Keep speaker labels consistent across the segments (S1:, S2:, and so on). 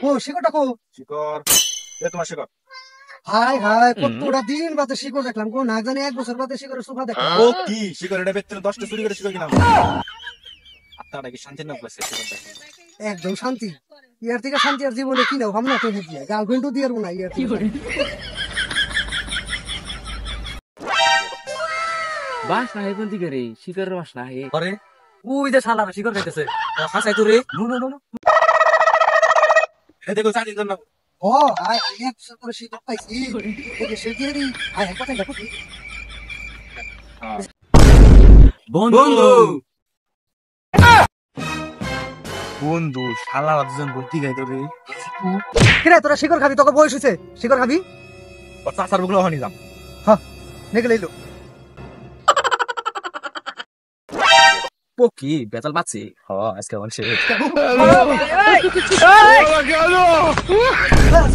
S1: ও শিকড়টা কো
S2: শিকড় এ তোমার শিকড়।
S1: হাই হাই কতটা দিন বাদে শিকড় দেখলাম কো না জানি 1 বছর বাদে শিকড়ের সোফা দেখলাম।
S2: ও কি শিকড় এটা বেচতে 10টা চুরি করে শিকড় কিনা আপনারা কি শান্তি না বসে শিকড়টা
S1: একদম শান্তি ইয়ার থেকে শান্তি আর জীবনে কি নাও ভাবনা তো হেজিয়া গার্লফ্রেন্ডও দিয়ার না ইয়ার কি করে
S3: বাস না কোন দিকে রে শিকারের বাস না হে
S4: আরে ওই যে শালা শিকর খাইতেছে হাসাই তো রে
S1: নো নো নো
S2: এ দেখো শান্তি জন্য
S1: ও আই এক বছর করে শিকড় পাইছি ওকে শিকড়ি আই কথা দেখো
S4: বন্ধু
S2: বন্ধু শালা দুজন ভর্তি গাইতো রে
S1: কিরে তোরা শিকড় খাবি তোকে বয়স হইছে শিকড় খাবি
S2: ও চাচার বুকলো হনি যাম
S1: হ্যাঁ নেগে লইলো
S4: পকি বেতাল পাচ্ছি হ আজকে বলছে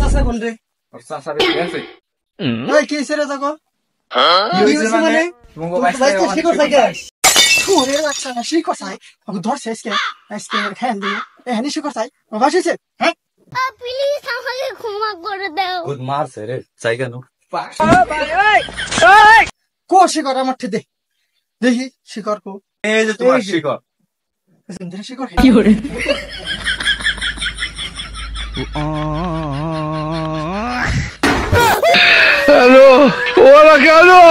S1: চাচা কোন রে
S2: ওর চাচা গেছে
S1: ওই কি ছেড়ে যাকো
S2: কি হইছে মানে
S1: তুমগো বাইতে শিকড় চাইকে ওরে বাচ্চা শিকড় চাই আমি ধরছে আজকে খান দি এখানে শিকড় চাই বাসিছে হ্যাঁ
S5: প্লিজ আমাকে ক্ষমা করে দাও
S4: গুড মারছে রে চাই কেন
S1: কো শিকড় আমার ঠে দে দেখি শিকড় কো
S2: এই যে তোমার
S1: এই যে।
S2: শিকড়
S1: শিকড়
S3: কি করে
S6: Aló, hola, ¿qué aló?